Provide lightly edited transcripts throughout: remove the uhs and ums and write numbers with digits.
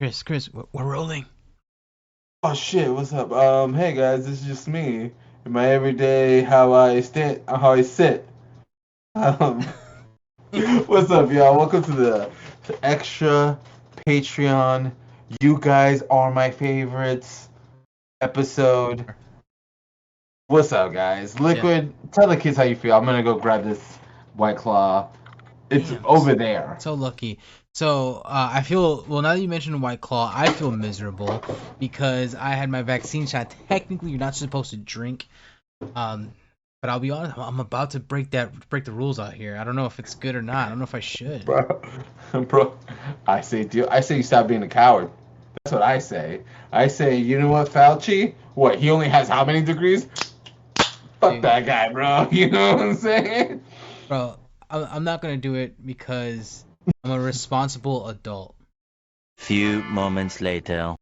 Chris, we're rolling. Oh shit, what's up? Hey guys, this is just me in my everyday how I sit. Um, what's up, y'all? Welcome to the extra Patreon. You guys are my favorites episode. What's up, guys? Yeah. Liquid, tell the kids how you feel. I'm gonna go grab this White Claw. It's Damn. over there. So lucky. So I feel well now that you mentioned White Claw, I feel miserable because I had my vaccine shot. Technically, you're not supposed to drink. Um, but I'll be honest, I'm about to break the rules out here. I don't know if it's good or not. I don't know if I should. Bro, bro, I say you stop being a coward. That's what I say. I say, you know what, Fauci? What, he only has how many degrees? Fuck Dude, that guy, bro. You know what I'm saying? bro, I'm not gonna do it because I'm a responsible adult. Few moments later.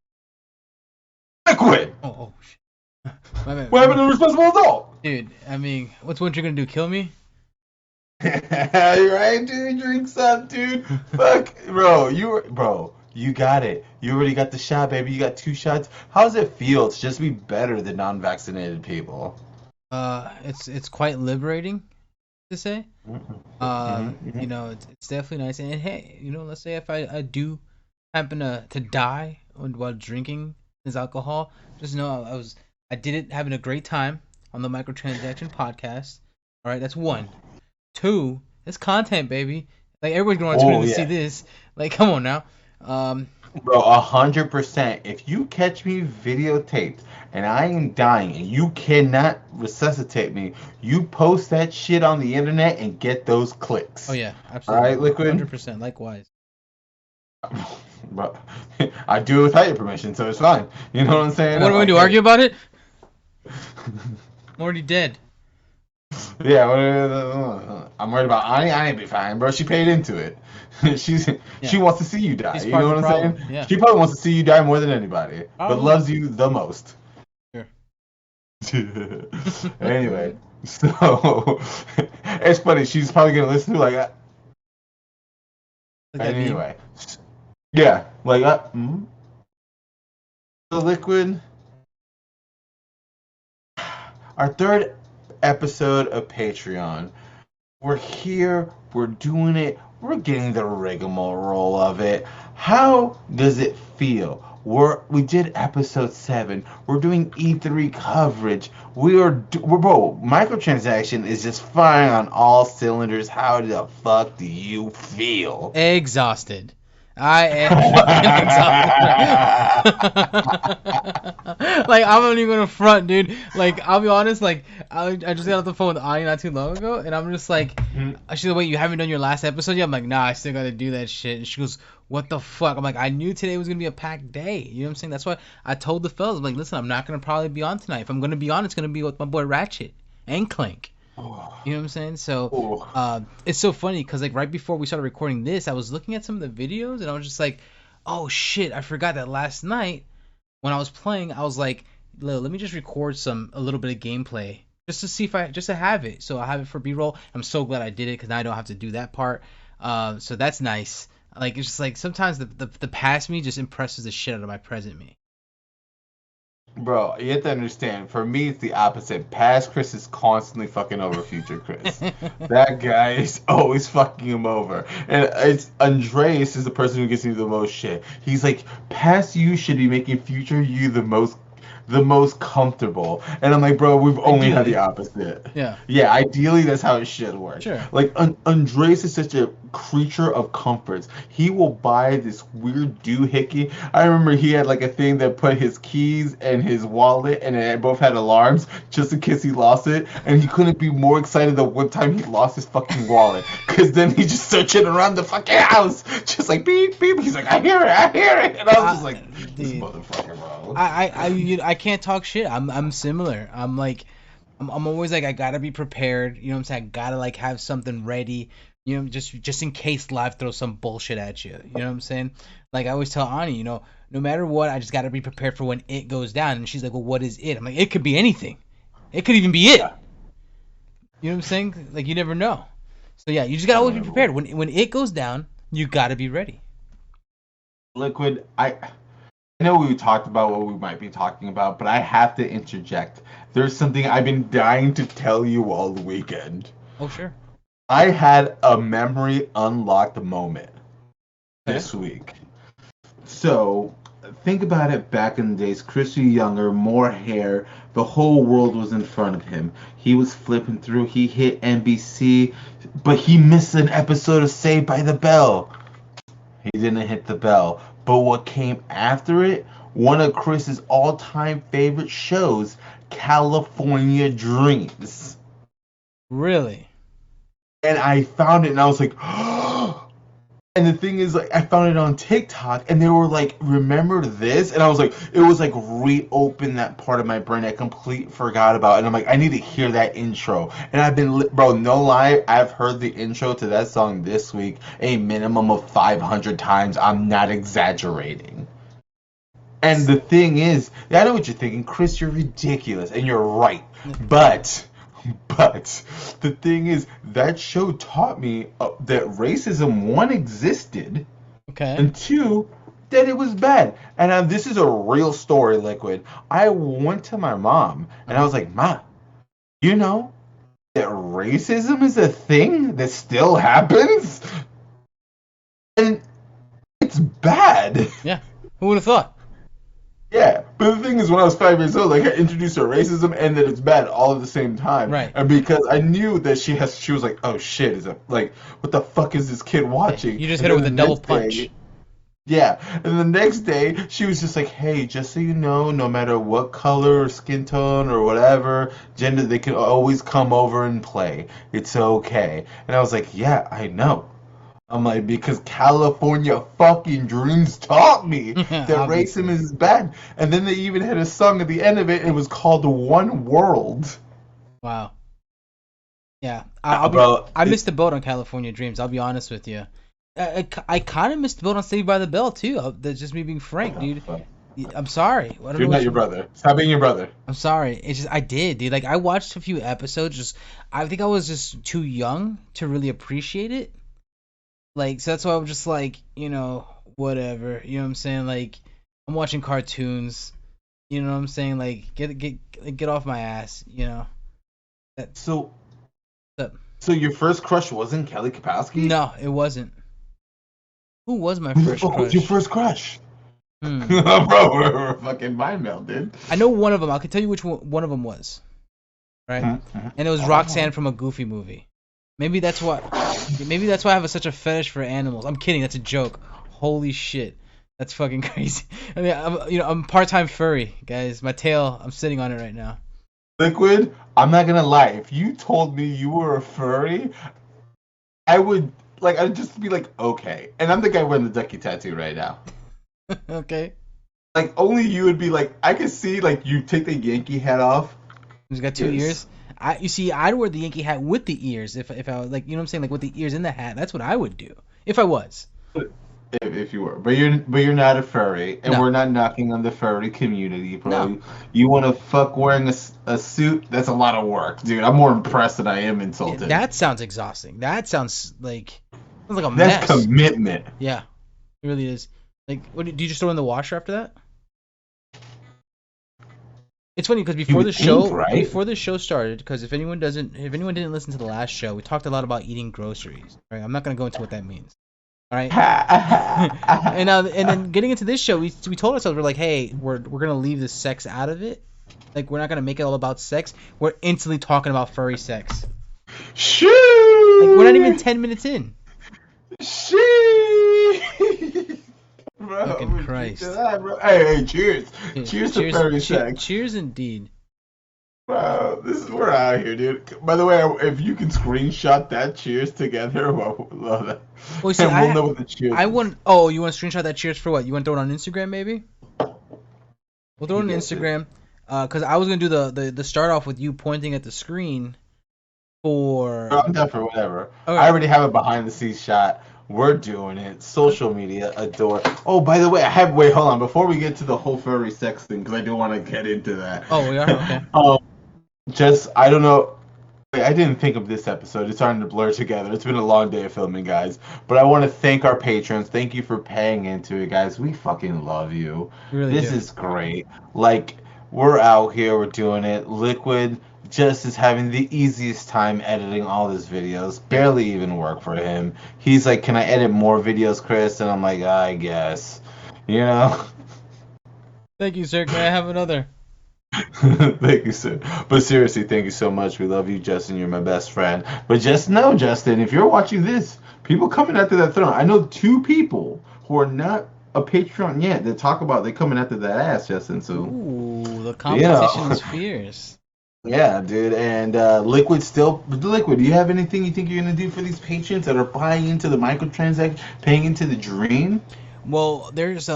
Liquid! Oh, shit. My bad. What happened to a responsible adult? Dude, I mean, what's one you're gonna do? Kill me? You're right, dude. Drinks up, dude. Fuck, bro, you got it. You already got the shot, baby. You got 2 shots. How does it feel to just be better than non-vaccinated people? It's quite liberating to say. Mm-hmm, mm-hmm. It's definitely nice. And hey, let's say if I do happen to die while drinking this alcohol, just know I did it having a great time on the Microtransaction podcast. All right, that's one. Two, it's content, baby. Like everybody's gonna want to tune in Oh to see yeah. this. Like, come on now. Um, Bro, 100%. If you catch me videotaped and I am dying and you cannot resuscitate me, you post that shit on the internet and get those oh clicks. yeah, All absolutely, right, Liquid? 100%. Likewise. Bro, I do it without your permission, so it's fine. You know what I'm saying? What I'm am I gonna like, do? hey. Argue about it? I'm already dead. Yeah, I'm worried about Ani. Ani be fine, bro. She paid into it. She Yeah, wants to see you die. he's You part know of the what I'm saying? problem. Yeah, She probably wants to see you die more than anybody, but probably. loves you the most. Sure. Anyway, so it's funny. She's probably gonna listen to like, Like that meme. anyway, yeah, like, the liquid. Our third episode of Patreon. We're here. We're doing it. We're getting the rigmarole of it. How does it feel? We did episode 7. We're doing E3 coverage. We're bro. Microtransaction is just firing on all cylinders. How the fuck do you feel? Exhausted. I am fucking exhausted. Like I'm not even gonna front, dude. Like I'll be honest. Like I just got off the phone with Ani not too long ago, and I'm just like, she's like, wait, you haven't done your last episode yet? I'm like, nah, I still gotta do that shit. And she goes, what the fuck? I'm like, I knew today was gonna be a packed day. You know what I'm saying? That's why I told the fellas, I'm like, listen, I'm not gonna probably be on tonight. If I'm gonna be on, it's gonna be with my boy Ratchet and Clank. You know what I'm saying? So, Oh, it's so funny because like right before we started recording this, I was looking at some of the videos and I was just like, oh shit, I forgot that last night when I was playing, I was like, let me just record a little bit of gameplay just to see if I just to have it. So I have it for B-roll. I'm so glad I did it because now I don't have to do that part. So that's nice. Like it's just like sometimes the past me just impresses the shit out of my present me. bro, you have to understand. For me, it's the opposite. Past Chris is constantly fucking over future Chris. That guy is always fucking him over. And it's Andreas is the person who gives me the most shit. He's like, past you should be making future you the most comfortable. And I'm like, bro, we've only had the Ideally, opposite. yeah, Yeah, ideally that's how it should work. sure. Like Andres is such a creature of comforts. He will buy this weird doohickey. I remember he had like a thing that put his keys and his wallet and it both had alarms just in case he lost it. And he couldn't be more excited the one time he lost his fucking wallet. Cause then he just searching around the fucking house. Just like beep beep. He's like, I hear it, I hear it. And I was just like, this Dude, motherfucker, bro. I can't talk shit. I'm similar. I'm like I'm always like I gotta be prepared. You know what I'm saying? I gotta like have something ready. Just in case live throws some bullshit at you. You know what I'm saying? Like I always tell Ani, no matter what, I just gotta be prepared for when it goes down. And she's like, well, what is it? I'm like, it could be anything. It could even be it. Yeah. You know what I'm saying? Like you never know. So yeah, you just gotta always be prepared. Unbelievable. When it goes down, you gotta be ready. Liquid, I know we talked about what we might be talking about, but I have to interject. There's something I've been dying to tell you all weekend. Oh, sure. I had a memory unlocked moment Okay. this week. So, think about it back in the days. Chris was younger, more hair. The whole world was in front of him. He was flipping through. He hit NBC, but he missed an episode of Saved by the Bell. He didn't hit the bell. But what came after it, one of Chris's all-time favorite shows, California Dreams. Really? And I found it and I was like, and the thing is, like, I found it on TikTok and they were like, remember this? And I was like, it was like reopen that part of my brain I completely forgot about. And I'm like, I need to hear that intro. And I've been, bro, no lie, I've heard the intro to that song this week a minimum of 500 times. I'm not exaggerating. And the thing is, I know what you're thinking, Chris, you're ridiculous, and you're right. But, but, the thing is, that show taught me that racism, one, existed, Okay. and two, that it was bad. And this is a real story, Liquid. I went to my mom, and I Uh-huh. was like, Ma, you know that racism is a thing that still happens? And it's bad. Yeah. Who would have thought? Yeah, but the thing is, when I was 5 years old, like I introduced her racism and that it's bad all at the same time, Right. and because I knew that she was like, oh shit, is it like, what the fuck is this kid watching? You just And hit her then with a the double next punch. day, yeah, and the next day she was just like, hey, just so you know, no matter what color or skin tone or whatever gender, they can always come over and play. It's okay. And I was like, yeah, I know. I'm like, because California fucking Dreams taught me that racism Obviously. is bad. And then they even had a song at the end of it, and it was called One World. Wow. Yeah. Nah, bro, I missed the boat on California Dreams. I'll be honest with you. I kind of missed the boat on Saved by the Bell too. That's just me being frank, dude. I'm sorry. I don't know you're not what your you. brother. Stop being your brother. I'm sorry. It's just I did, dude. Like I watched a few episodes. Just I think I was just too young to really appreciate it. Like so that's why I'm just like whatever. You know what I'm saying? Like I'm watching cartoons. You know what I'm saying? Like get off my ass. That. So, that so your first crush wasn't Kelly Kapowski? no, it wasn't. Who was my Who the first fuck was your crush? first crush? Hmm. Bro, we're fucking mind meld, dude. I know one of them. I can tell you which one of them was. Right? And it was Roxanne from a Goofy movie. Maybe that's why. Maybe that's why I have such a fetish for animals. I'm kidding. That's a joke. Holy shit. That's fucking crazy. I mean, I'm part-time furry, guys. My tail, I'm sitting on it right now. Liquid, I'm not gonna lie. If you told me you were a furry, I would I'd just be like, okay. And I'm the guy wearing the ducky tattoo right now. Okay. Like only you would be like, I could see like you take the Yankee hat off. He's got two Yes. ears. You see, I'd wear the Yankee hat with the ears if I was like, you know what I'm saying, like with the ears in the hat. That's what I would do if I was. If you were, but you're not a furry, and No, we're not knocking on the furry community, no. bro. You want to fuck wearing a suit? That's a lot of work, dude. I'm more impressed than I am Yeah, insulted. that sounds exhausting. That sounds like a That's mess. commitment. Yeah, it really is. Like, what do you just throw in the washer after that? It's funny because You would think, right? before the show started, because if anyone didn't listen to the last show, we talked a lot about eating groceries. Right? I'm not gonna go into what that means. All right. And then getting into this show, we told ourselves we're like, hey, we're gonna leave the sex out of it. Like we're not gonna make it all about sex. We're instantly talking about furry sex. Like we're not even Shoo! 10 minutes in. Shoo! Bro, Fucking I'm gonna keep Christ. that, bro. Hey, cheers. Yeah, Cheers to furry sex. cheers indeed. Wow, we're out here, dude. By the way, if you can screenshot that cheers together, well, love that. Well, you see, And we'll know what the cheers I is. want. Oh, you want to screenshot that cheers for what? You want to throw it on Instagram, maybe? We'll throw it on You guess it. Instagram. Cause I was gonna do the start off with you pointing at the screen for. I'm down for whatever. I Okay. already have a behind the scenes shot. We're doing it. Social media adore. Oh, by the way, wait, hold on. Before we get to the whole furry sex thing, because I do want to get into that. Oh, we are okay. Just, I don't know. I didn't think of this episode. It's starting to blur together. It's been a long day of filming, guys. But I want to thank our patrons. Thank you for paying into it, guys. We fucking love you. We really This do. is great. Like, we're out here, we're doing it. Liquid just is having the easiest time editing all his videos. Barely even work for him. He's like, "Can I edit more videos, Chris?" And I'm like, "I guess." You know? Thank you, sir. Can I have another? Thank you, sir. But seriously, thank you so much. We love you, Justin. You're my best friend. But just know, Justin, if you're watching this, people coming after that throne. I know two people who are not a Patreon yet that talk about they coming after that ass, Justin. So, Ooh, the you competition know, is fierce. yeah, dude. And Liquid. Do you have anything you think you're gonna do for these patrons that are buying into the microtransaction, paying into the dream? There's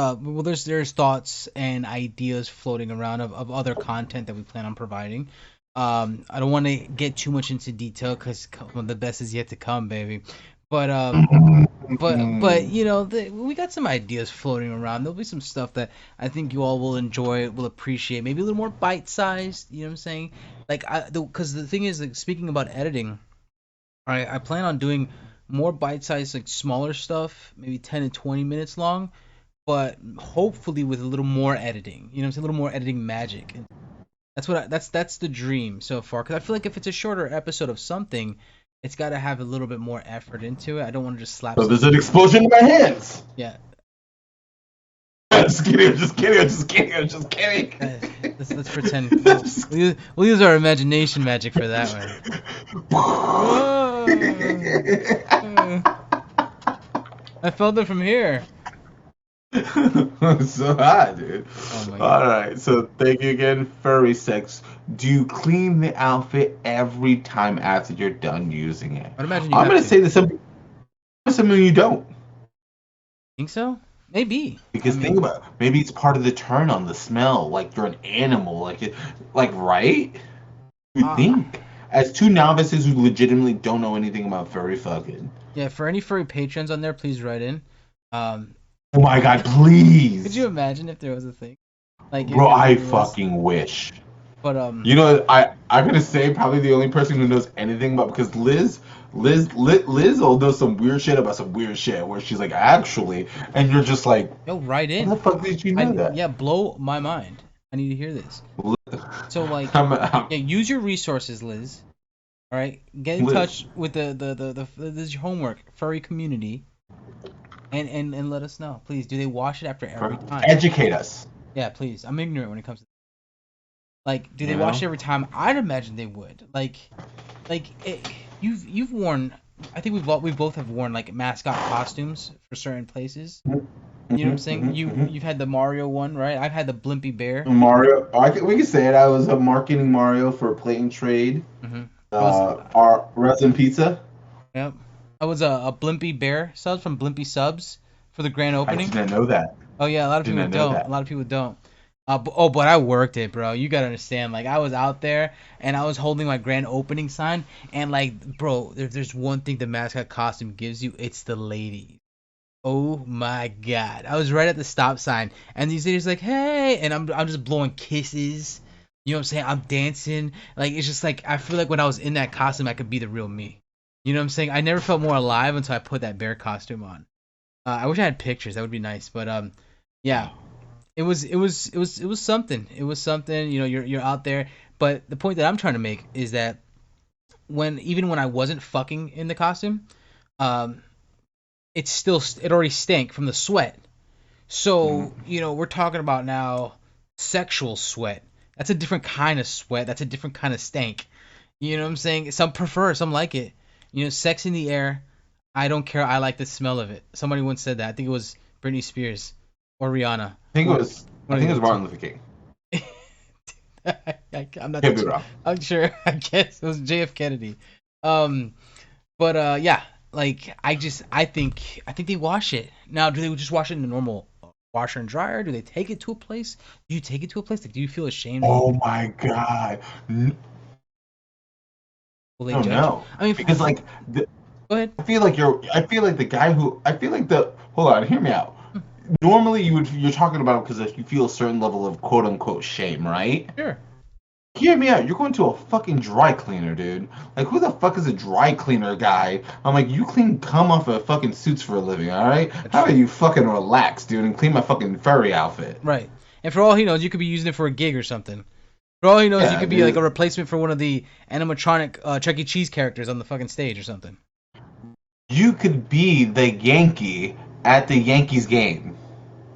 thoughts and ideas floating around of other content that we plan on providing. I don't want to get too much into detail because the best is yet to come, baby. But we got some ideas floating around. There'll be some stuff that I think you all will enjoy, will appreciate. Maybe a little more bite-sized. You know what I'm saying? Because the thing is, like, speaking about editing, I plan on doing more bite-sized, like smaller stuff, maybe 10 and 20 minutes long, but hopefully with a little more editing. You know what I'm saying? A little more editing magic. And that's the dream so far. Because I feel like if it's a shorter episode of something, it's got to have a little bit more effort into it. I don't want to just slap So there's something. an explosion in my hands. Yeah. Just kidding. I'm just kidding. I'm just kidding. I'm just kidding. Let's pretend. We'll use our imagination magic for that one. I felt it from here. So hot, dude. Oh my All god. right. So thank you again, Furry Sex. Do you clean the outfit every time after you're done using it? I'd imagine you I'm have gonna to. say that some of you don't. Think so? Maybe. I Because think mean, about it, maybe it's part of the turn on the smell. Like you're an animal. Like right? You uh, think? As two novices who legitimately don't know anything about furry fucking. yeah. For any furry patrons on there, please write in. Um, Oh my god, could please. you imagine if there was a thing? Like if Bro, there I really was. fucking wish. But You know, I'm gonna say probably the only person who knows anything about because Liz will know some weird shit about some weird shit where she's like actually, and you're just like, yo, write how the in. fuck did you know that? Yeah, blow my mind. I need to hear this. So like, I'm yeah, use your resources, Liz. All right, get in Liz. touch with the this is your homework, furry community, and let us know, please. Do they wash it after every time? Educate us. Yeah, please. I'm ignorant when it comes to like, do they You wash it know? every time? I'd imagine they would. You've worn. I think we both have worn like mascot costumes for certain places. You know what I'm saying? You've had the Mario one, right? I've had the Blimpy Bear. Mario. We can say it. I was marketing Mario for Plate and Trade. Mm-hmm. I was Our resin pizza. Yep. I was a Blimpy Bear subs from Blimpy Subs for the grand I opening. didn't know that. Oh yeah, a lot of Did people not know don't. A that. lot of people don't. But I worked it, bro. You gotta understand. Like I was out there and I was holding my grand opening sign, and like, bro, if there's one thing the mascot costume gives you, it's the ladies. Oh my god! I was right at the stop sign, and these ladies like, hey, and I'm just blowing kisses. You know what I'm saying? I'm dancing. Like it's just like I feel like when I was in that costume, I could be the real me. You know what I'm saying? I never felt more alive until I put that bear costume on. I wish I had pictures. That would be nice. But yeah, it was something. It was something. You know, you're out there. But the point that I'm trying to make is that even when I wasn't fucking in the costume, um, it already stank from the sweat. So we're talking about now sexual sweat. That's a different kind of sweat. That's a different kind of stank. You know what I'm saying? Some prefer, some like it. Sex in the air. I don't care. I like the smell of it. Somebody once said that. I think it was Britney Spears or Rihanna. I One of think the it was other Martin Luther King. two. I'm not Can't that be sure. wrong. I'm sure. I guess it was JF Kennedy. Um, but yeah, like I think they wash it. Now, do they just wash it in a normal washer and dryer? Do they take it to a place? Do you take it to a place? Like, do you feel ashamed that you Oh my god. will I they don't judge you? know. I mean, Because like go ahead. I feel like the guy who I feel like the hold on, hear me out. Normally you're talking about because if you feel a certain level of quote unquote shame, right? Sure. Hear me out. You're going to a fucking dry cleaner, dude. Like, who the fuck is a dry cleaner guy? I'm like, you clean cum off of fucking suits for a living, all right? That's How about true. you fucking relax, dude, and clean my fucking furry outfit? Right. And for all he knows, you could be using it for a gig or something. For all he knows, you Yeah, could be like a dude. replacement for one of the animatronic Chuck E. Cheese characters on the fucking stage or something. You could be the Yankee at the Yankees game.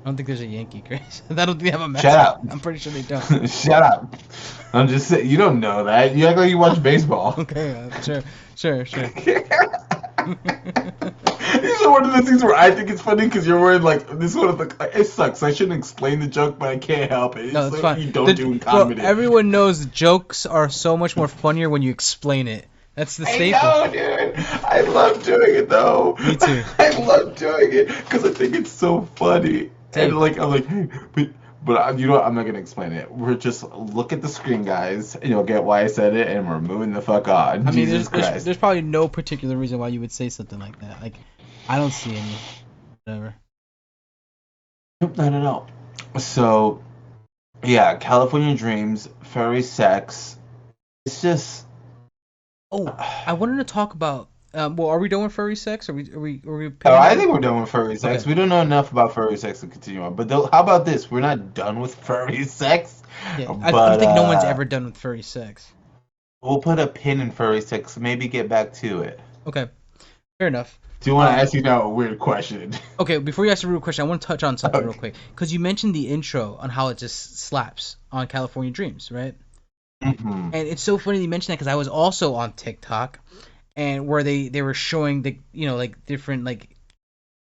I don't think there's a Yankee, Chris. I don't think they have a Shut mascot. up. I'm pretty sure they don't. Shut up. I'm just saying, you don't know that. You act like you watch baseball. Okay, sure. These are one of the things where I think it's funny because you're wearing like this one of the. It sucks. I shouldn't explain the joke, but I can't help it. It's No, it's like fine. you don't do in Bro, comedy. everyone knows jokes are so much more funnier when you explain it. That's the I staple. know, dude. I love doing it though. Me too. I love doing it because I think it's so funny. Same. And like I'm like, hey, but you know what? I'm not gonna explain it. We're just look at the screen, guys, and you'll get why I said it, and we're moving the fuck on. I mean, Jesus Christ. there's probably no particular reason why you would say something like that. Like, I don't see any. Whatever. Nope, not at all. So, yeah, California Dreams, furry sex. It's just. Oh, I wanted to talk about. Well, are we done with furry sex? Are we Oh, I pivoting? think we're done with furry sex. Okay. We don't know enough about furry sex to continue on. But how about this? We're not done with furry sex, Yeah, I but think no one's ever done with furry sex. we'll put a pin in furry sex. Maybe get back to it. Okay, fair enough. Do you want to Um, ask you now a weird question? Okay, before you ask a real question, I want to touch on something real Okay. quick because you mentioned the intro on how it just slaps on California Dreams, right? hmm And it's so funny you mentioned that because I was also on TikTok, and where they were showing the like different like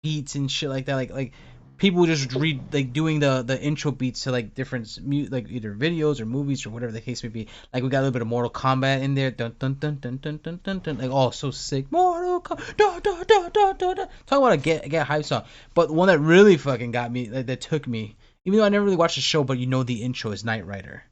beats and shit like that, like people just read like doing the intro beats to like different like either videos or movies or whatever the case may be. Like we got a little bit of Mortal Kombat in there, dun dun dun dun dun dun dun dun, like oh so sick, Mortal Kombat, da da da da da da. Talk about a get hype song. But the one that really fucking got me, that took me, even though I never really watched the show, but you know the intro is Knight Rider.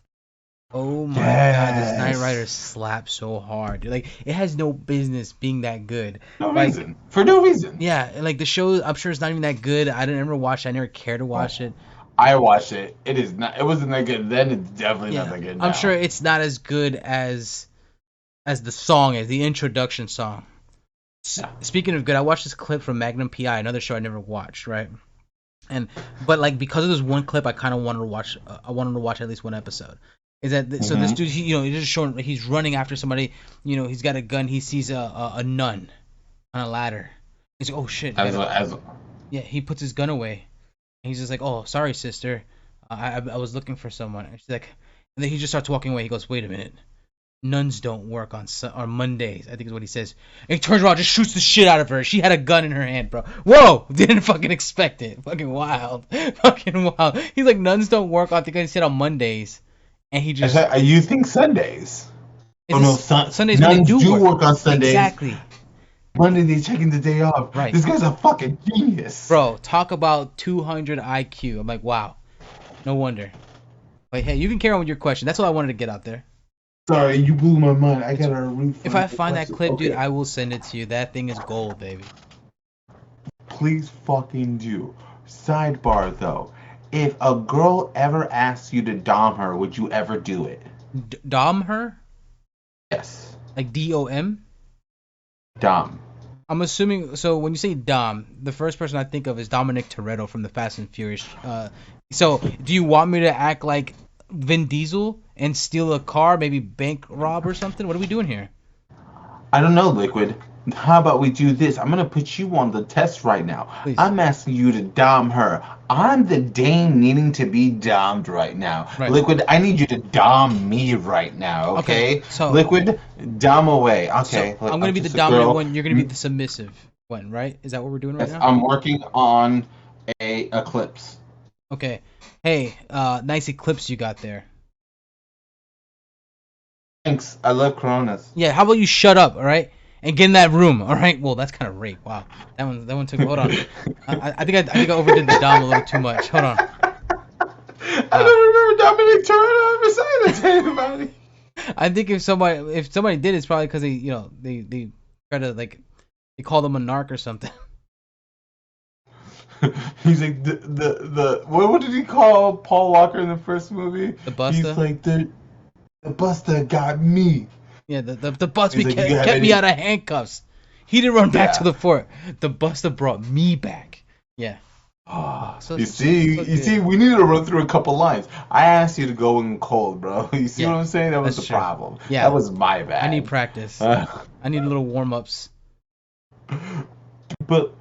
Oh my god, this Knight Rider Yes. slaps so hard, dude. Like it has no business being that good. No Like reason. For no reason. yeah, and like the show, I'm sure it's not even that good. I didn't ever watch it. I never cared to watch it. I watched it. It is not. It wasn't that good then. It's definitely not Yeah, that good I'm now. sure it's not as good as the song, as the introduction song. Yeah. Speaking of good, I watched this clip from Magnum PI, another show I never watched, right? And but like because of this one clip, I kind of wanted to watch. I wanted to watch at least one episode. Is that so? This hmm dude, he's just showing like he's running after somebody. He's got a gun. He sees a nun on a ladder. He's like, oh shit. As Yeah, he puts his gun away. And he's just like, oh, sorry, sister. I was looking for someone. And she's like, and then he just starts walking away. He goes, wait a minute. Nuns don't work on Mondays, I think is what he says. And he turns around, just shoots the shit out of her. She had a gun in her hand, bro. Whoa! Didn't fucking expect it. Fucking wild. Fucking wild. He's like, nuns don't work on, I think he said on Mondays. And he just, you think Sundays? Oh no, Sundays when they nuns do do work. work on Sundays. Exactly. Monday they taking the day off. Right. This guy's a fucking genius. Bro, talk about 200 IQ. I'm like, wow. No wonder. But hey, you can carry on with your question. That's all I wanted to get out there. Sorry, you blew my mind. I gotta refund If I the find that question. clip, dude, Okay. I will send it to you. That thing is gold, baby. Please fucking do. Sidebar though, if a girl ever asks you to dom her, would you ever do it? Dom her? Yes. Like DOM? Dom. I'm assuming. So when you say Dom, the first person I think of is Dominic Toretto from the Fast and Furious. So do you want me to act like Vin Diesel and steal a car, maybe bank rob or something? What are we doing here? I don't know, Liquid. How about we do this? I'm gonna put you on the test right now. Please. I'm asking you to dom her. I'm the dame needing to be domed right now. Right. Liquid, I need you to dom me right now, okay? so- Liquid, dom away. Okay. So look, I'm gonna be the just a dominant girl. one. You're gonna be the submissive one, right? Is that what we're doing right Yes, now? I'm working on a eclipse. Okay. Hey, nice eclipse you got there. Thanks. I love Coronas. Yeah. How about you shut up, all right? And get in that room, all right? Well, that's kind of rape. Wow. That one took. Hold on. I think I overdid the dom a little too much. Hold on. I don't remember Dominic Toretto ever saying that to anybody. I think if somebody did, it's probably because they try to like they call them a narc or something. He's like the what did he call Paul Walker in the first movie? The Buster? He's like The buster got me. Yeah, the bus He's like, you have kept me any? out of handcuffs. He didn't run back to Yeah. the fort. The buster brought me back. Yeah. You see, So good. we needed to run through a couple lines. I asked you to go in cold, bro. You see Yeah, what I'm saying? That was that's the true. problem. That Yeah, was my I need bad. practice. Uh, I need little warm ups. but But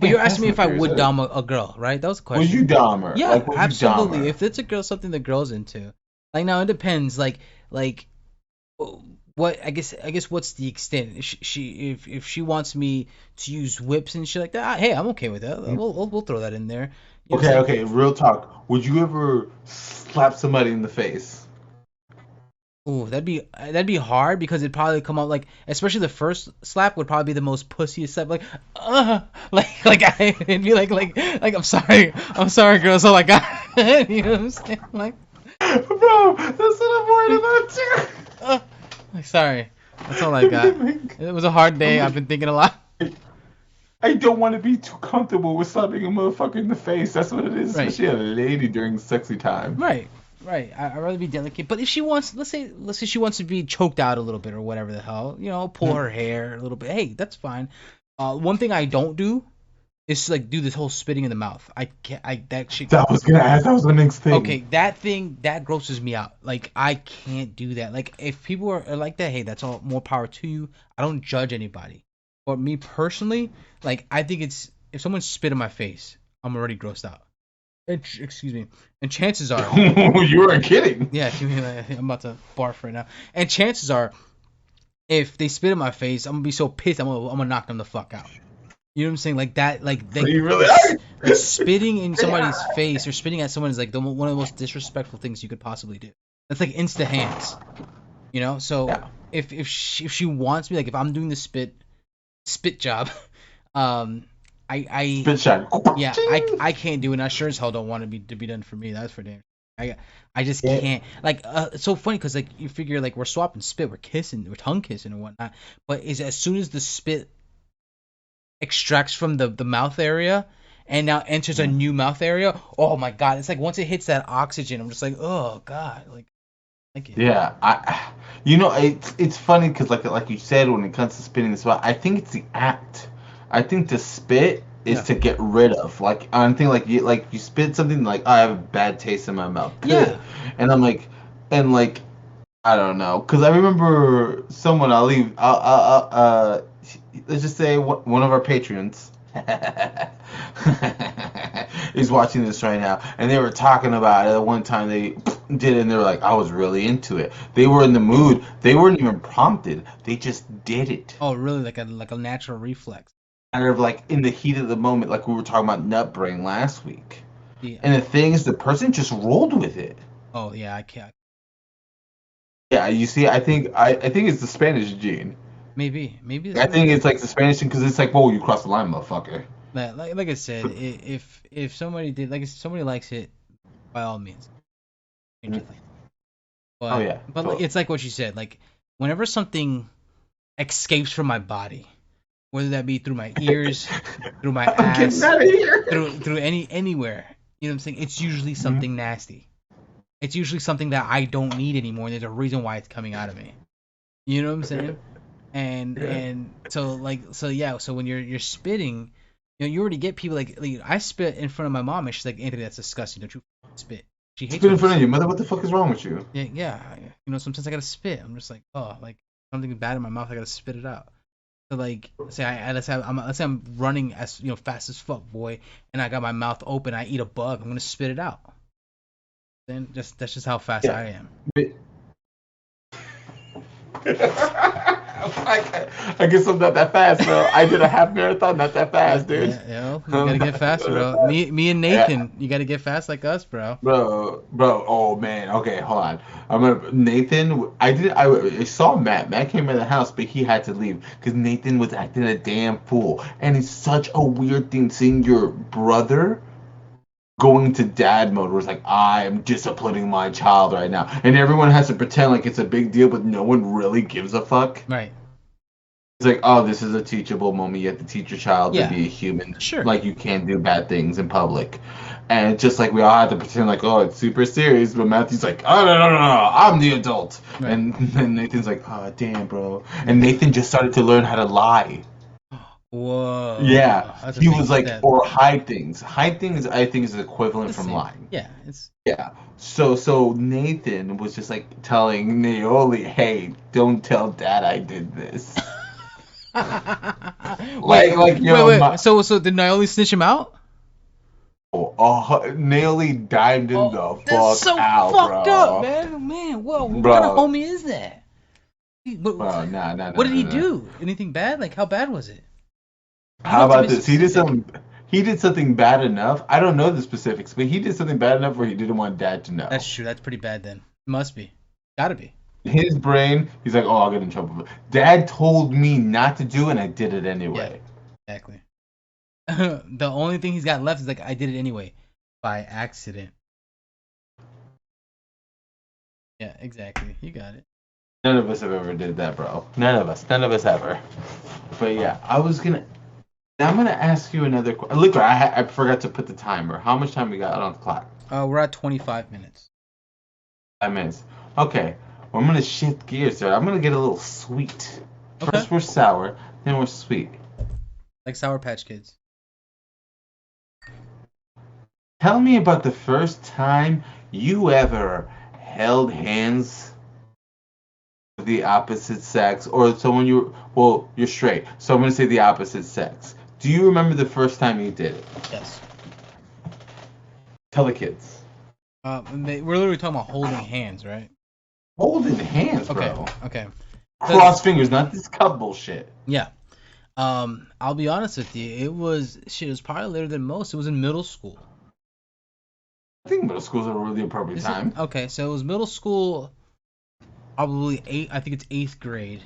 damn, you're Fast asking me and the if I Furious. would dom a girl, right? That was a Was you question. Dahmer? Yeah, Like, was you absolutely. Dahmer? If it's a girl, something the girl's into. Like now, it depends. Like what I guess what's the extent? If if she wants me to use whips and shit like that, hey, I'm okay with that. We'll throw that in there. You know what I'm Okay, saying? okay. Real talk. Would you ever slap somebody in the face? Ooh, that'd be hard because it'd probably come out like, especially the first slap would probably be the most pussiest slap, like, it'd be like I'm sorry, girl, that's all I got. You know what I'm saying? Bro, that's what I'm worried about too. Uh, like, sorry, that's all I got. It was a hard I'm day. I've like, been thinking a lot. I don't want to be too comfortable with slapping a motherfucker in the face. That's what it is, Right, especially a lady during sexy time. right, right. I'd rather be delicate. But if she wants, let's say she wants to be choked out a little bit or whatever the hell, pull her hair a little bit. Hey, that's fine. One thing I don't do is like do this whole spitting in the mouth. I can't. That shit. That was gonna ask. That was the next thing. Okay, that thing that grosses me out. Like I can't do that. Like if people are like that, hey, that's all more power to you. I don't judge anybody. But me personally, like I think it's if someone spit in my face, I'm already grossed out. Excuse me. And chances are, You weren't kidding. yeah, I'm about to barf right now. And chances are, if they spit in my face, I'm gonna be so pissed. I'm gonna knock them the fuck out. You know what I'm saying? Like that, You really are. like spitting in somebody's face or spitting at someone is like one of the most disrespectful things you could possibly do. That's like insta hands, So Yeah. if she wants me, like if I'm doing the spit job, um, I Spit shot. yeah, I can't do it. And I sure as hell don't want to be done for me. That's for damn. I just Yeah. can't. Like, it's so funny because like you figure like we're swapping spit, we're kissing, we're tongue kissing and whatnot. But is as soon as the spit extracts from the mouth area and now enters a new mouth area, oh my god, it's like once it hits that oxygen, I'm just like, oh god, like it. Yeah, it's funny because like you said, when it comes to spitting the spot, I think it's the act. I think to spit is Yeah. to get rid of. Like I think like you spit something like, "Oh, I have a bad taste in my mouth. Yeah. Good. And I'm like, and like I don't know, because I remember someone. Let's just say one of our patrons is watching this right now, and they were talking about it. At one time they did it, and they were like, I was really into it. They were in the mood. They weren't even prompted. They just did it. Oh, really? Like a natural reflex. Kind of like in the heat of the moment, like we were talking about nut brain last week. Yeah. And the thing is, the person just rolled with it. Oh yeah, I can't. Yeah, you see, I think it's the Spanish gene. Maybe that's I what it think is. it's like the Spanish thing because it's like, whoa, you crossed the line, motherfucker. Like I said, if somebody did like if somebody likes it, by all means, change it. Oh yeah, But like, totally. it's like what you said. Like whenever something escapes from my body, whether that be through my ears, through my I'm getting ass, out of here. through anywhere, you know what I'm saying? It's usually Mhm. something nasty. It's usually something that I don't need anymore. And there's a reason why it's coming out of me. You know what I'm saying? Yeah. And so yeah, so when you're spitting, you already get people like I spit in front of my mom and she's like, Anthony, that's disgusting, don't you spit. She hates Spit in when I front of spit. you, mother. What the fuck is wrong with you? Yeah, yeah, sometimes I gotta spit. I'm just like, oh, like something bad in my mouth, I gotta spit it out. So like let's say I'm running as fast as fuck, boy, and I got my mouth open, I eat a bug, I'm gonna spit it out. Then that's just how fast Yeah. I am. I guess I'm not that fast, bro. I did a half marathon, not that fast, dude. You gotta get faster, bro. Me and Nathan, you gotta get fast like us, bro. Bro. Oh man. Okay, hold on. I'm gonna Nathan. I saw Matt. Matt came in the house, but he had to leave because Nathan was acting a damn fool. And it's such a weird thing seeing your brother going to dad mode where it's like, I am disciplining my child right now, and everyone has to pretend like it's a big deal, but no one really gives a fuck. Right. It's like, oh, this is a teachable moment. You have to teach your child to Yeah. be a human. Sure. Like you can't do bad things in public. And it's just like we all had to pretend like, oh, it's super serious, but Matthew's like, oh, no, no, no, no, I'm the adult. Right. And then Nathan's like, oh, damn, bro. And Nathan just started to learn how to lie. Whoa, Yeah, that's a he big was like, step. or hide things. Hide things, I think, is the equivalent The from same. lying. Yeah, it's. Yeah. So Nathan was just like telling Naoli, hey, don't tell Dad I did this. wait, Like wait, yo, wait. So did Naomi snitch him out? Naoli dimed him Oh, the that's fuck so out, fucked up, bro. man. Man, whoa, what kind of Bro, homie is that? bro, nah, nah, What nah, did nah, he nah. do? Anything bad? Like, how bad was it? You don't How have to about be this? specific. He did something bad enough. I don't know the specifics, but he did something bad enough where he didn't want Dad to That's know. true. That's pretty bad then. Must be. Gotta be. His brain, he's like, oh, I'll get in trouble. Dad told me not to do it, and I did it Yeah, anyway. exactly. The only thing he's got left is like, I did it anyway. By accident. Yeah, exactly. You got it. None of us have ever did that, bro. None of us. None of us ever. But yeah, I'm gonna ask you another question. Look, I forgot to put the timer. How much time we got on the clock? We're at 25 minutes. 5 minutes. Okay. Well, I'm gonna shift gears there. I'm gonna get a little sweet. Okay. First we're sour, then we're sweet. Like Sour Patch Kids. Tell me about the first time you ever held hands with the opposite sex, or someone you're straight, so I'm gonna say the opposite sex. Do you remember the first time you did it? Yes. Tell the kids. We're literally talking about holding hands, right? Holding hands, Okay. bro. Okay. Cross fingers, not this cup bullshit. Yeah. I'll be honest with you. It was shit. It was probably later than most. It was in middle school. I think middle school's a really appropriate Is it? time. Okay, so it was middle school. Probably eight. I think it's eighth grade.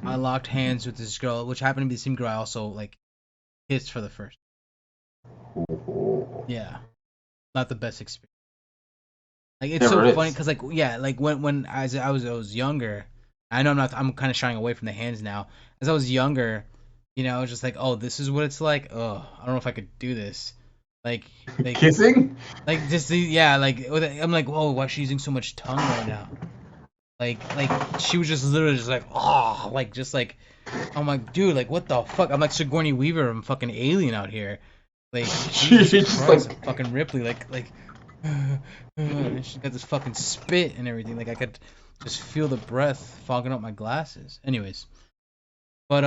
I Mhm. locked hands with this girl, which happened to be the same girl I also like kissed for the first. Oh. Yeah, not the best experience. Like it's so Never funny is. because like yeah, like when as I was younger, I know I'm kind of shying away from the hands now. As I was younger, I was just like, oh, this is what it's like. Oh, I don't know if I could do this. Like like Kissing? like just yeah, like I'm like, whoa, why is she using so much tongue right now? Like she was just literally just like, oh, like just like I'm like, dude, like what the fuck? I'm like Sigourney Weaver, I'm fucking alien out here. Like She's Jesus just Christ, I'm like, fucking Ripley, like and she got this fucking spit and everything. Like I could just feel the breath fogging up my glasses. Anyways, but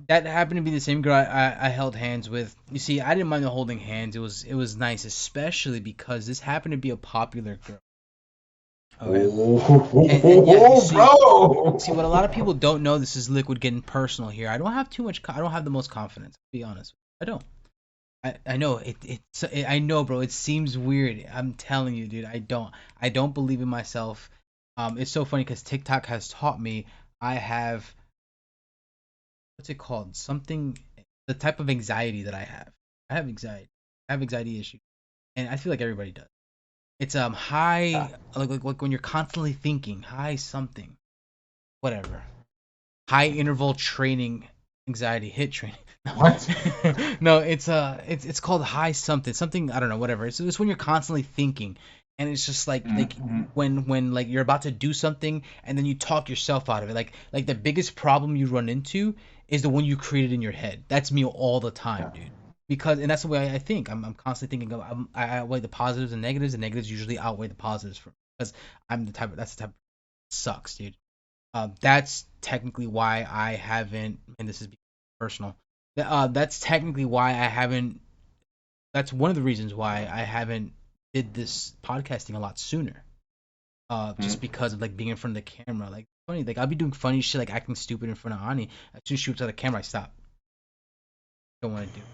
that happened to be the same girl I held hands with. You see, I didn't mind the holding hands. It was nice, especially because this happened to be a popular girl. Okay. And yeah, you oh, see bro. what a lot of people don't know. This is Liquid getting personal here. I don't have too much. I don't have the most confidence. To be honest, I don't. I know I know, bro. It seems weird. I'm telling you, dude. I don't believe in myself. It's so funny because TikTok has taught me I have what's it called? Something the type of anxiety that I have. I have anxiety. I have anxiety issues, and I feel like everybody does. It's high like when you're constantly thinking high something whatever high interval training anxiety hit training. What? No, it's called high something I don't know whatever. It's when you're constantly thinking and it's just like Mhm. when like you're about to do something and then you talk yourself out of it. Like the biggest problem you run into is the one you created in your head. That's me all the time, Yeah. dude. Because and that's the way I think. I'm constantly thinking of I outweigh the positives and negatives. The negatives usually outweigh the positives for me because that's the type sucks, dude. That's technically why I haven't, and this is personal. That's technically why I haven't. That's one of the reasons why I haven't did this podcasting a lot sooner. Just Mhm. because of like being in front of the camera. Like funny, like I'll be doing funny shit, like acting stupid in front of Ani. As soon as she looks at the camera, I stop. Don't want to do.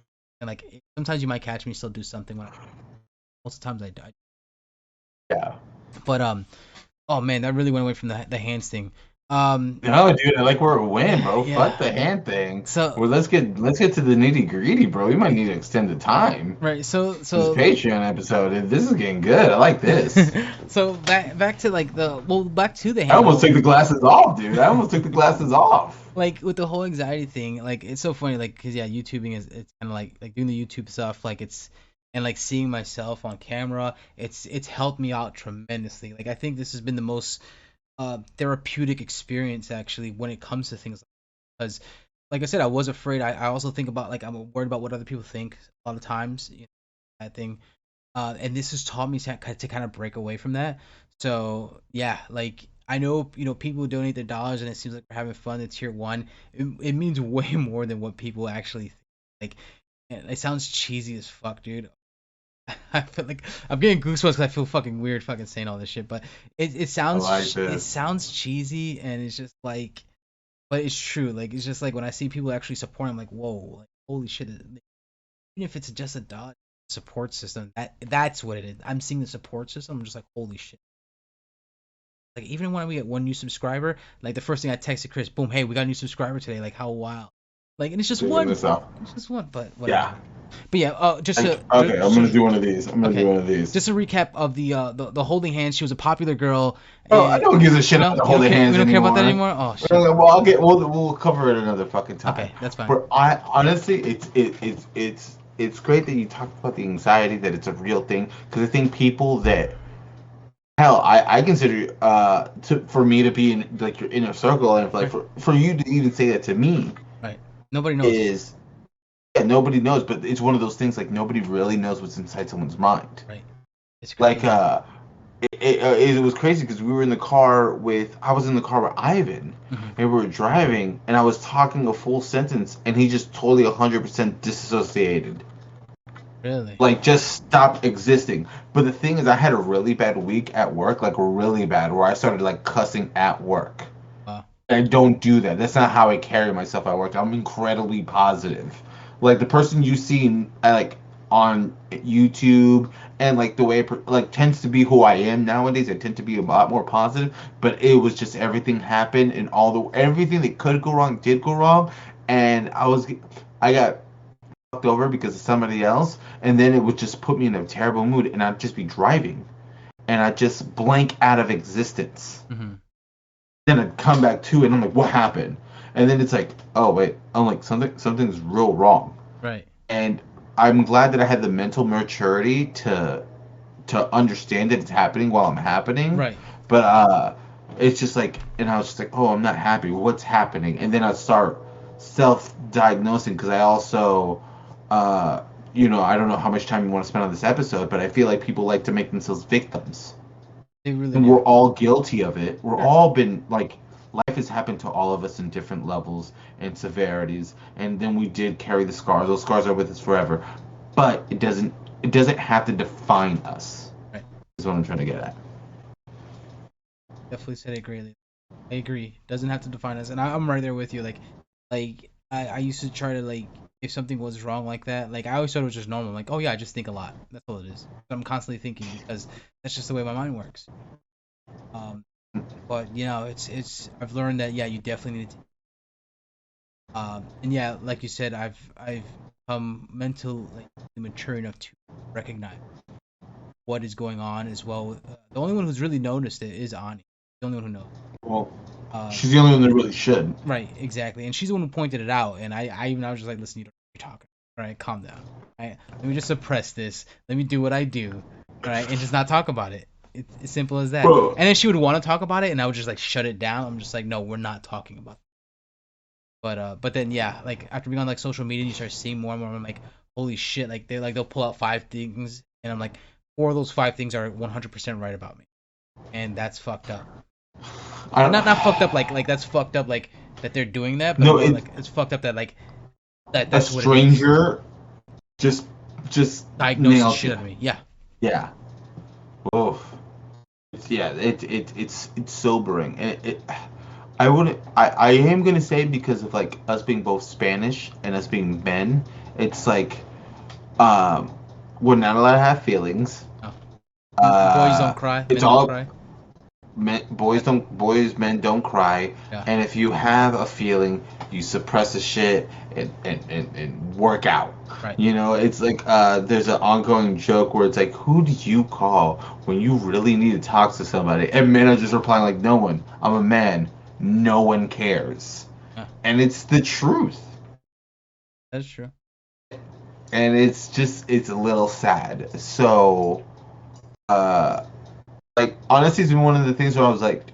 And like sometimes you might catch me still do something when most of the times I die. Yeah. But oh man, that really went away from the hands thing. Um, No, dude, I like where it went, bro. yeah. Fuck the hand thing. So Well, let's get to the nitty gritty, bro. We might need to extend the time. right, so This so Patreon episode, this is getting good. I like this. so back to like back to the I hand almost well took the glasses off, dude. I almost took the glasses off. like with the whole anxiety thing like it's so funny like because yeah YouTubing is it's kind of like doing the YouTube stuff like and like seeing myself on camera, it's helped me out tremendously. Like I think this has been the most therapeutic experience actually when it comes to things because like I said, I was afraid. I also think about like I'm worried about what other people think a lot of times. You know, that thing. And this has taught me to kind of break away from that. So yeah, like I know people donate their dollars and it seems like we're having fun. It's tier one. It means way more than what people actually think. Like it sounds cheesy as fuck, dude. I feel like I'm getting goosebumps because I feel fucking weird fucking saying all this shit. But I like it this. sounds cheesy and it's just like, but it's true. Like it's just like when I see people actually support, I'm like, whoa, like holy shit. Even if it's just a dot support system, that's what it is. I'm seeing the support system. I'm just like, holy shit. Like even when we get one new subscriber, like the first thing I texted Chris, boom, hey, we got a new subscriber today. Like how wild. Like and it's just Checking one. this out. It's just one, but whatever. Yeah. But yeah, Okay, I'm gonna do one of these. I'm gonna do okay, one of these. just a recap of the holding hands. She was a popular girl. Oh, I And don't give a shit no, about the holding we hands don't care about that anymore. anymore. Oh shit. Well, we'll cover it another fucking time. Okay, that's fine. But I honestly, it's great that you talked about the anxiety, that it's a real thing, because I think people that hell, I consider for me to be in like your inner circle, and like Right, for you to even say that to me right. Nobody knows. is, yeah, nobody knows, but it's one of those things like nobody really knows what's inside someone's mind. Right. It's Like crazy. it was crazy because we were in the car with I was in the car with Ivan, Hmm. and we were driving, and I was talking a full sentence, and he just totally 100% disassociated, Really. like just stopped existing. But the thing is, I had a really bad week at work, like really bad, where I started like cussing at work. Wow. I don't do that. That's not how I carry myself at work. I'm incredibly positive. Like the person you see like on YouTube and like the way like tends to be who I am nowadays. I tend to be a lot more positive, but it was just everything happened and all the everything that could go wrong did go wrong, and I got fucked over because of somebody else, and then it would just put me in a terrible mood, and I'd just be driving and I'd just blank out of existence. Hmm. Then I'd come back to it and I'm like, what happened? And then it's like, oh wait, I'm like something's real wrong. Right. And I'm glad that I had the mental maturity to understand that it's happening while I'm happening. Right. But it's just like, and I was just like, oh, I'm not happy. What's happening? And then I'd start self-diagnosing because I also, I don't know how much time you want to spend on this episode, but I feel like people like to make themselves victims, They really and do. we're all guilty of it. We're Sure. all been like life has happened to all of us in different levels and severities, and then we did carry the scars. Those scars are with us forever, but it doesn't have to define us. Right. Is what I'm trying to get at. Definitely said it greatly. I agree. Doesn't have to define us, and I'm right there with you. Like I used to try to like if something was wrong like that, like I always thought it was just normal. Like, oh yeah, I just think a lot. That's all it is. I'm constantly thinking because that's just the way my mind works. Um, but it's I've learned that yeah, you definitely need to. And yeah, like you said, I've become mentally mature enough to recognize what is going on as well. The only one who's really noticed it is Ani. The only one who knows. Well, Um, she's the only one that really should. right, exactly. And she's the one who pointed it out. And I was just like, listen, you don't know what you're talking. All right, calm down. All right, let me just suppress this. Let me do what I do. All right, and just not talk about it. It's as simple as that. Bro, And then she would want to talk about it, and I would just like shut it down. I'm just like, no, we're not talking about it. But then yeah, like after being on like social media, you start seeing more and more. I'm like, holy shit! Like they'll pull out 5 things, and I'm like, 4 of those 5 things are 100% right about me, and that's fucked up. I And don't. not fucked up like that's fucked up like that they're doing that, but No, more like it's fucked up that like a that's what it is. stranger just just Diagnose the nailed shit you. out of me. Yeah. Yeah. Oof. It's sobering. I am gonna say because of like us being both Spanish and us being men, it's like um we're not allowed to have feelings. Oh. Boys don't Uh cry. it's Men don't all cry. men don't cry, Yeah. and if you have a feeling, you suppress the shit and work out. Right. It's like there's an ongoing joke where it's like, who do you call when you really need to talk to somebody? And men are just replying like, no one. I'm a man. No one cares. Yeah. And it's the truth. That's true. and it's a little sad. So, like honestly, it's been one of the things where I was like,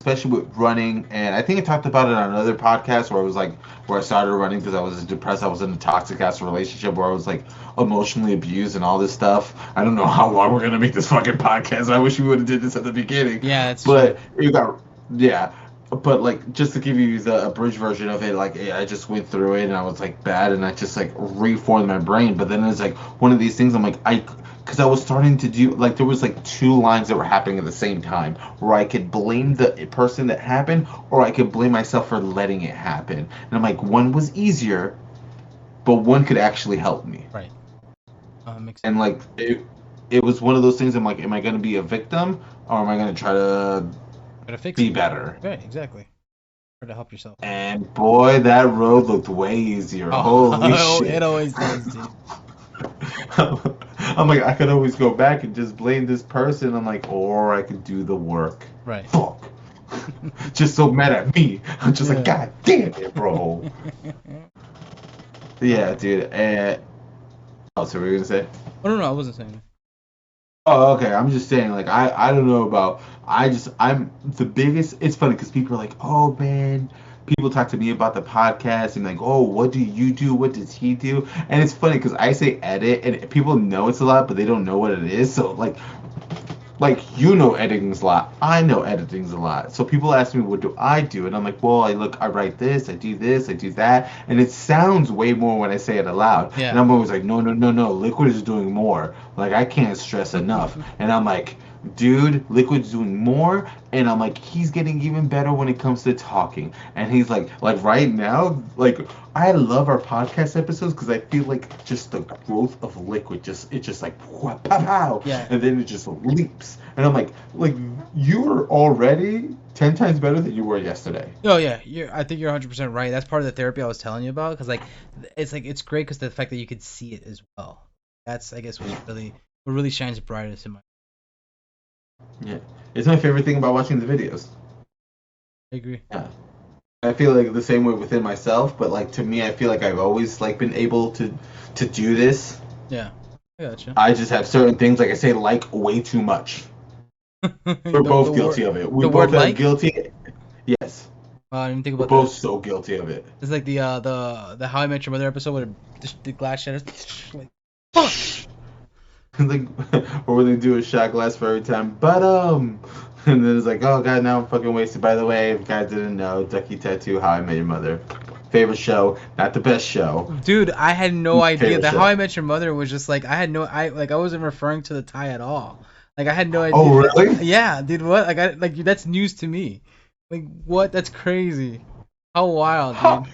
especially with running, and I think I talked about it on another podcast where I was like, where I started running because I was depressed. I was in a toxic ass relationship where I was like emotionally abused and all this stuff. I don't know how long we're gonna make this fucking podcast. I wish we would have did this at the beginning. Yeah, that's But true. you got, yeah. But like just to give you the abridged version of it, like I just went through it and I was like bad and I just like reformed my brain. But then it's like one of these things. I'm like because I was starting to do like there was like two lines that were happening at the same time where I could blame the person that happened or I could blame myself for letting it happen. And I'm like one was easier, but one could actually help me. Right. Makes sense. And like it was one of those things. I'm like, am I going to be a victim or am I going to try to Gotta fix be it. better? Right, exactly. Try to help yourself. And boy, that road looked way easier. Holy Oh, shit. it always does, dude. I'm like, I could always go back and just blame this person. I'm like, or I could do the work. Right. Fuck. Just so mad at me. I'm just like, Yeah. God damn it, bro. Yeah, dude. And oh, so what were you gonna say? Oh, no, I wasn't saying that. Oh, okay. I'm just saying, like, I don't know about. I'm the biggest. It's funny because people are like, oh man. People talk to me about the podcast and like, oh, what do you do? What does he do? And it's funny because I say edit and people know it's a lot, but they don't know what it is. So like you know editing's a lot. I know editing's a lot. So people ask me what do I do, and I'm like, well, I write this, I do that, and it sounds way more when I say it aloud. Yeah. And I'm always like, no, no, no, no, Liquid is doing more. Like I can't stress enough. And I'm like, dude, Liquid's doing more, and I'm like, he's getting even better when it comes to talking. And he's like right now, like I love our podcast episodes because I feel like just the growth of Liquid, it's just like pow, pow, Yeah. and then it just leaps. And I'm like you're already 10 times better than you were yesterday. Oh yeah, I think you're 100% right. That's part of the therapy I was telling you about, because like it's great because the fact that you could see it as well. That's, I guess, what really shines brightest in my. Yeah, it's my favorite thing about watching the videos. I agree. Yeah. I feel like the same way within myself, but like to me, I feel like I've always like been able to do this. Yeah, I gotcha. I just have certain things, like I say, like way too much. We're both guilty of it. We the both word are like? guilty. Yes, I didn't think we're about both that. so guilty of it. It's like the How I Met Your Mother episode where the glass shatters. Like, fuck. Like, or when they do a shot glass for every time, but and then it's like, oh god, now I'm fucking wasted. By the way, if you guys didn't know, Ducky Tattoo, How I Met Your Mother, favorite show, not the best show. Dude, I had no idea Favorite that show. How I Met Your Mother was just like I wasn't referring to the tie at all. Like I had no idea. Oh really? Yeah, dude, what? That's news to me. Like what? That's crazy. How wild, dude.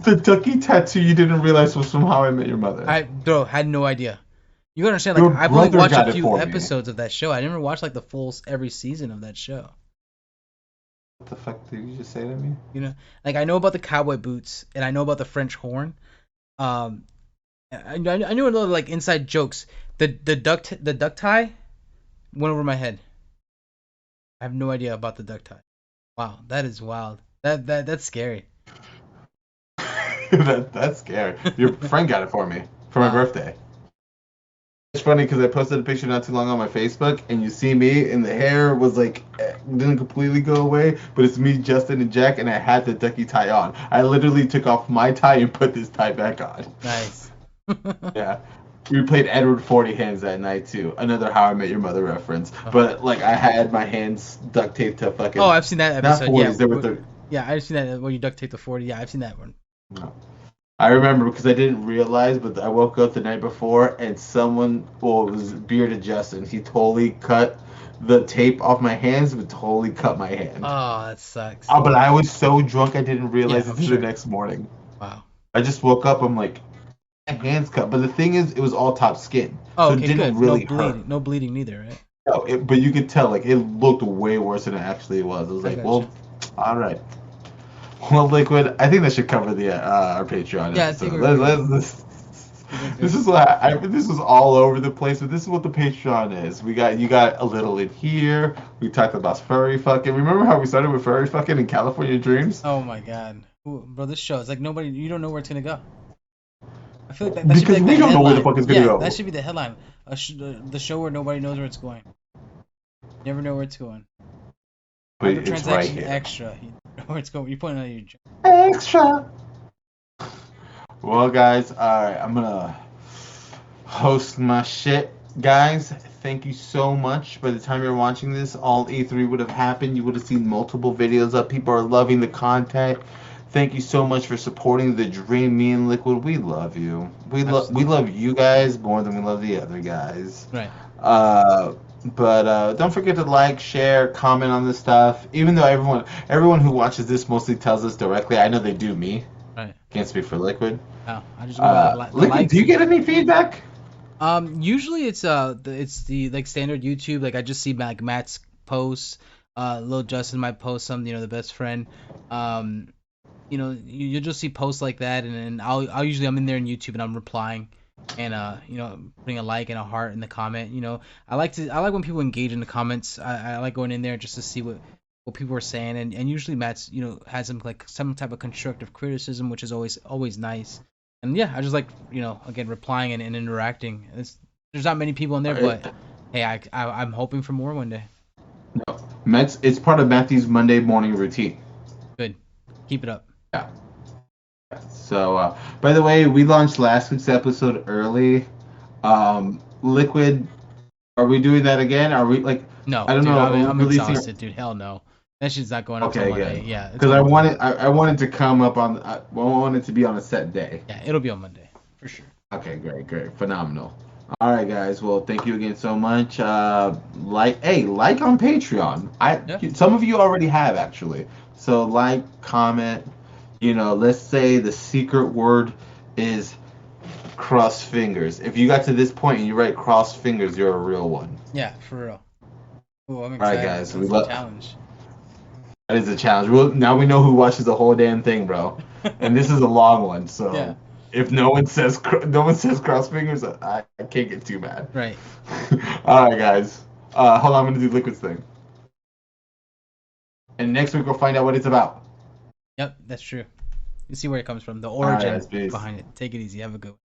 The Ducky Tattoo you didn't realize was from How I Met Your Mother. Bro, had no idea. You gotta understand, Your like I've only brother watched got a it few for me. episodes of that show. I never watched like the full every season of that show. What the fuck did you just say to me? You know, like I know about the cowboy boots and I know about the French horn. I knew a little like inside jokes. The duck tie went over my head. I have no idea about the duck tie. Wow, that is wild. That's scary. That's scary. Your friend got it for me for my Wow. birthday. It's funny because I posted a picture not too long on my Facebook, and you see me, and the hair was like didn't completely go away, but it's me, Justin, and Jack, and I had the ducky tie on. I literally took off my tie and put this tie back on. Nice. Yeah. We played Edward 40 Hands that night too. Another How I Met Your Mother reference. But like I had my hands duct taped to fucking. Oh, I've seen that Not episode. 40s, Yeah, they were the. yeah, I've seen that where you duct tape the 40. Yeah, I've seen that one. No. I remember because I didn't realize, but I woke up the night before and someone, well, it was Bearded Justin. He totally cut the tape off my hands, but totally cut my hand. Oh, that sucks. Oh, but I was so drunk I didn't realize Yeah, it I'm until sure. the next morning. Wow. I just woke up. I'm like, my hands cut. But the thing is, it was all top skin, Oh, so okay, it didn't good. really No hurt. bleeding. No bleeding neither, right? No, but you could tell like it looked way worse than it actually was. I was I like, gotcha. well, all right. Well, Liquid, I think that should cover the our Patreon Yeah, I episode. think we're This is what this was all over the place, but this is what the Patreon is. You got a little in here. We talked about furry fucking. Remember how we started with furry fucking in California Dreams? Oh my god. Ooh, bro, this show is like nobody. You don't know where it's gonna go. I feel like that should be Because like we the don't know where the headline. fuck it's gonna Yeah, go. that should be the headline. The show where nobody knows where it's going. Never know where it's going. But it's right Microtransaction here. Extra. You know where it's going. You're pointing out your joke. Extra. Well, guys, alright, I'm gonna host my shit. Guys, thank you so much. By the time you're watching this, all E3 would have happened. You would have seen multiple videos up. People are loving the content. Thank you so much for supporting the dream. Me and Liquid, we love you. We love you guys more than we love the other guys. Right. But don't forget to like, share, comment on this stuff. Even though everyone who watches this mostly tells us directly, I know they do me. Right. Can't speak for Liquid. Oh, I just go by the Liquid, likes. do you get any feedback? Usually it's the like standard YouTube. Like I just see like Matt's posts. Lil Justin might post some. The best friend. You'll just see posts like that, and I'll usually I'm in there in YouTube and I'm replying, and putting a like and a heart in the comment. I like when people engage in the comments. I like going in there just to see what people are saying, and usually Matt's has some type of constructive criticism, which is always nice. And yeah, I just like again replying and interacting. There's not many people in there, but hey, I'm hoping for more one day. No, it's part of Matthew's Monday morning routine. Good, keep it up. Yeah. So, by the way, we launched last week's episode early. Liquid, are we doing that again? Are we like? No, I don't dude, know. I'm releasing exhausted, dude. Hell no. That shit's not going up till Okay, Monday. good. Yeah, it's Because going I wanted to come up on. I wanted to be on a set day. Yeah, it'll be on Monday for sure. Okay, great, phenomenal. All right, guys. Well, thank you again so much. Like on Patreon. Some of you already have actually. So like, comment. Let's say the secret word is cross fingers. If you got to this point and you write cross fingers, you're a real one. Yeah, for real. Oh, I'm All right, excited. guys. That's the challenge. That is a challenge. Now we know who watches the whole damn thing, bro. And this is a long one, so Yeah. if no one says cross fingers, I can't get too mad. Right. All right, guys. Hold on, I'm gonna do Liquid's thing. And next week we'll find out what it's about. Yep, that's true. You see where it comes from, the All right, origin guys, peace. behind it. Take it easy. Have a good one.